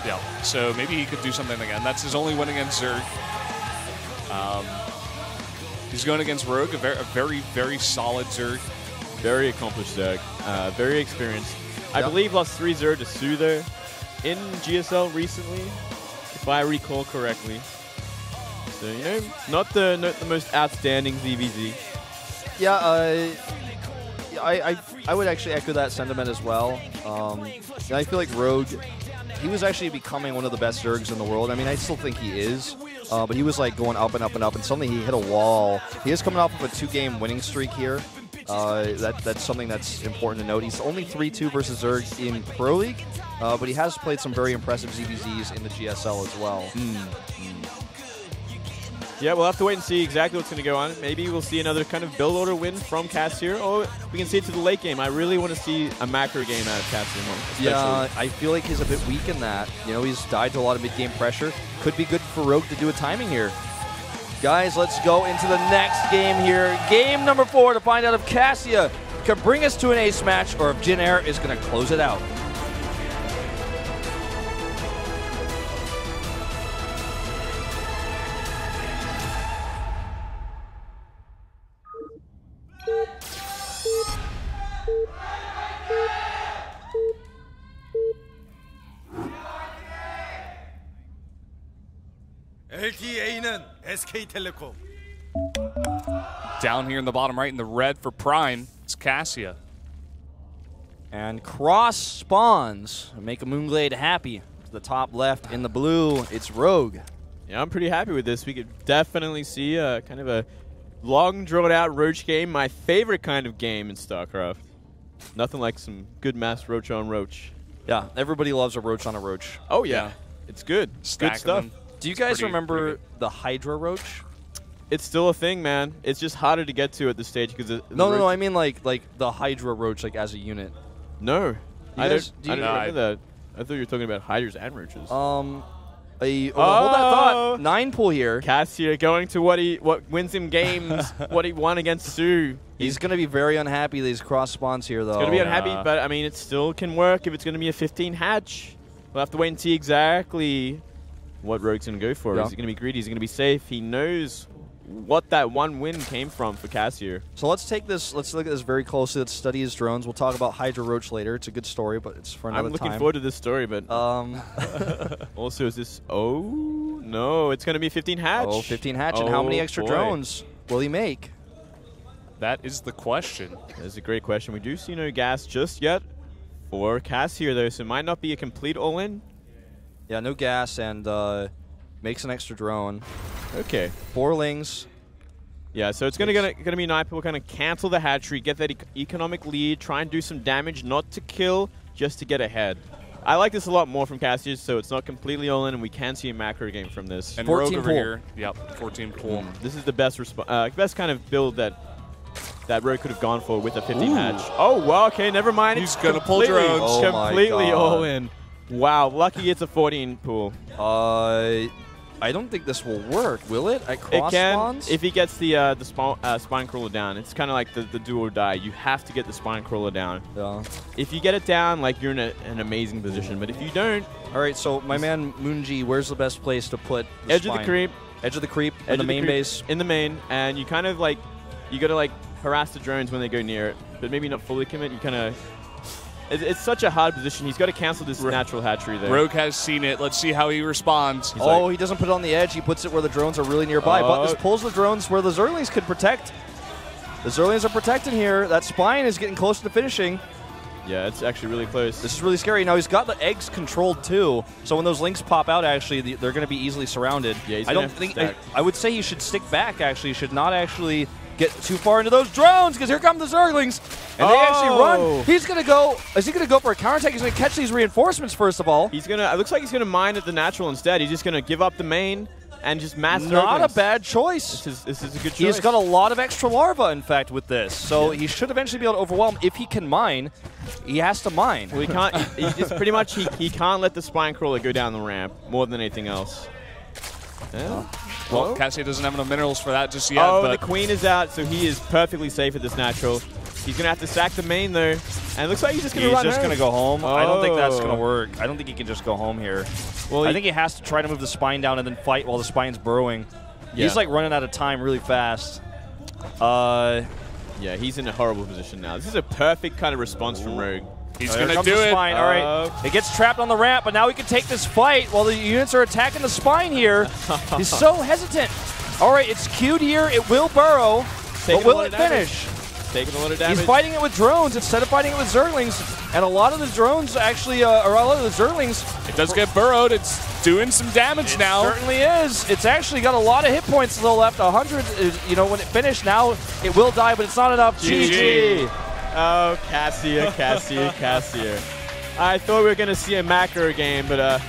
Yeah, so maybe he could do something again. That's his only win against Zerg. He's going against Rogue, a very, very solid Zerg. Very accomplished Zerg. Very experienced. Yep. I believe lost 3-0 to Suther in GSL recently, if I recall correctly. So, you know, not the most outstanding ZVZ. Yeah, I would actually echo that sentiment as well. I feel like Rogue, he was actually becoming one of the best Zergs in the world. I mean, I still think he is, but he was like going up and up and up, and suddenly he hit a wall. He is coming off of a 2-game winning streak here. That's something that's important to note. He's only 3-2 versus Zerg in Pro League, but he has played some very impressive ZVZs in the GSL as well. Yeah, we'll have to wait and see exactly what's going to go on. Maybe we'll see another kind of build order win from KassiA, or we can see it to the late game. I really want to see a macro game out of KassiA. Yeah, I feel like he's a bit weak in that. You know, he's died to a lot of mid-game pressure. Could be good for Rogue to do a timing here. Guys, let's go into the next game here. Game number 4 to find out if KassiA can bring us to an ace match or if Jin Air is going to close it out. LTA는 SK텔레콤. Down here in the bottom right in the red for Prime, it's KassiA. And cross spawns make a Moonglade happy. To the top left in the blue, it's Rogue. Yeah, I'm pretty happy with this. We could definitely see kind of a long, drawn-out Roach game. My favorite kind of game in StarCraft. Nothing like some good mass Roach on Roach. Yeah, everybody loves a Roach on a Roach. Oh, yeah. It's good. Stack good stuff. them. Do you guys remember the Hydra Roach? It's still a thing, man. It's just harder to get to at this stage because no. I mean like the Hydra Roach, like as a unit. No, I don't remember that. I thought you were talking about Hydras and Roaches. Hold that thought. 9 pool here. KassiA going to what wins him games, what he won against Sue. He's going to be very unhappy that he's cross spawns here, though. He's going to be unhappy, but I mean, it still can work if it's going to be a 15 hatch. We'll have to wait and see exactly what Rogue's going to go for. Yeah. Is he going to be greedy? Is he going to be safe? He knows what that one win came from for KassiA. So let's look at this very closely. Let's study his drones. We'll talk about Hydra Roach later. It's a good story, but it's for another time. I'm looking forward to this story, but also is this? Oh no, it's going to be 15 hatch. Oh, 15 hatch, and how many extra drones will he make? That is the question. That's a great question. We do see no gas just yet for KassiA though, so it might not be a complete all-in. Yeah, no gas, and makes an extra drone. Okay. 4 lings. Yeah, so it's gonna be 9 people kind of cancel the hatchery, get that economic lead, try and do some damage, not to kill, just to get ahead. I like this a lot more from KassiA, so it's not completely all in, and we can see a macro game from this. And 14 Rogue over pool. here. Yep, 14 pool. This is the best best kind of build that Rogue could have gone for with a 15 hatch. Oh, well, okay, never mind. He's gonna pull drones. Oh completely my God. all in. Wow, lucky it's a 14 pool. I don't think this will work, will it? At cross It can, spawns? if he gets the spine crawler down. It's kind of like the do or die. You have to get the spine crawler down. Yeah. If you get it down, like, you're in an amazing position. But if you don't... All right, so my man Moonji, where's the best place to put the Edge spine? of the creep. Edge of the creep, Edge in the of main creep, base. In the main, and you kind of like, you got to like harass the drones when they go near it, but maybe not fully commit. You kind of... It's such a hard position. He's got to cancel this natural hatchery there. Rogue has seen it. Let's see how he responds. He doesn't put it on the edge. He puts it where the drones are really nearby. But this pulls the drones where the Zerglings could protect. The Zerglings are protecting here. That spine is getting close to finishing. Yeah, it's actually really close. This is really scary. Now, he's got the eggs controlled, too. So when those links pop out, actually, they're going to be easily surrounded. Yeah, he's I gonna don't have to think... stack. I would say he should stick back, actually. He should not actually get too far into those drones, because here come the Zerglings. And they actually run. He's going to go... Is he going to go for a counterattack? He's going to catch these reinforcements, first of all. He's going to... It looks like he's going to mine at the natural instead. He's just going to give up the main and just mass Not Zerglings. a bad choice. This is a good choice. He's got a lot of extra larva, in fact, with this. So he should eventually be able to overwhelm. If he can mine, he has to mine. Well, he can't... he just pretty much... He can't let the spine crawler go down the ramp more than anything else. Yeah. Well, KassiA doesn't have enough minerals for that just yet. Oh, but the queen is out, so he is perfectly safe at this natural. He's going to have to sack the main, though. And it looks like he's just going to He's run just home. going to go home. I don't think that's going to Oh. work. I don't think he can just go home here. Well, I think he has to try to move the spine down and then fight while the spine's burrowing. Yeah. He's like running out of time really fast. Yeah, he's in a horrible position now. This is a perfect kind of response from Rogue. He's Here going to comes do the it. spine. All right. It gets trapped on the ramp, but now he can take this fight while the units are attacking the spine here. He's so hesitant. All right, it's queued here. It will burrow, Taking but a will lot it of damage. finish? Taking a lot of damage. He's fighting it with drones instead of fighting it with Zerglings. And a lot of the drones actually, or a lot of the Zerglings. It does get burrowed. It's doing some damage now. Certainly is. It's actually got a lot of hit points still left. 100, you know, when it finished now, it will die, but it's not enough. GG. Oh, KassiA, KassiA, KassiA. I thought we were going to see a macro game, but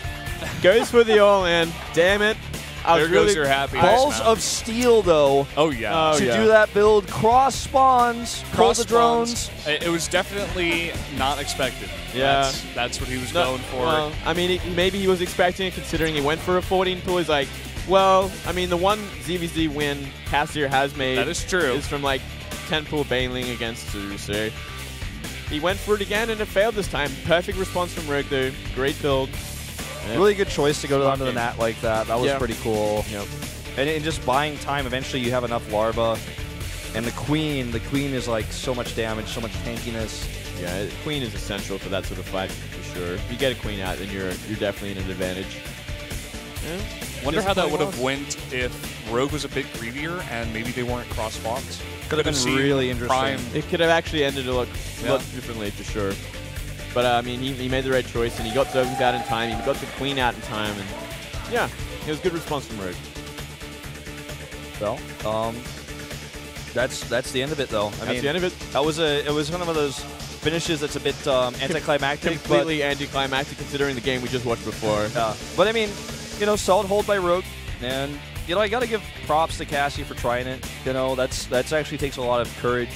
goes for the all-in. Damn it. I was There goes really your happy. Balls of steel, though. Oh, yeah. Oh, to yeah. do that build, cross spawns, pull the drones. It was definitely not expected. Yeah. That's what he was No, going for. well, I mean, maybe he was expecting it, considering he went for a 14 pull. He's like, well, I mean, the one ZVZ win KassiA has made That is true. is from like 10 pull bailing against Tsu, so he went for it again and it failed this time. Perfect response from Rogue, though. Great build. Yeah. Really good choice to go down to the nat like that. That was Yeah. pretty cool. Yep. And in just buying time, eventually you have enough larva. And the queen is like so much damage, so much tankiness. Yeah, queen is essential for that sort of fight for sure. If you get a queen out, then you're definitely in an advantage. Yeah. Wonder how that would have Disappointing went if Rogue was a bit greedier and maybe they weren't cross-fought. Could have been really interesting. Prime. It could have actually ended a lot Yeah. differently for sure. But I mean, he made the right choice and he got Zerglings out in time. He got the queen out in time, and yeah, it was a good response from Rogue. So, that's the end of it, though. I mean, the end of it. It was one of those finishes that's a bit anticlimactic, Completely anticlimactic considering the game we just watched before. but I mean, you know, solid hold by Rogue, and you know, I got to give props to KassiA for trying it. You know, that's actually takes a lot of courage.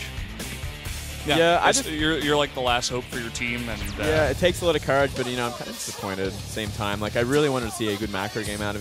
Yeah, I you're like the last hope for your team, and yeah, it takes a lot of courage, but you know, I'm kind of disappointed at the same time. Like, I really wanted to see a good macro game out of it.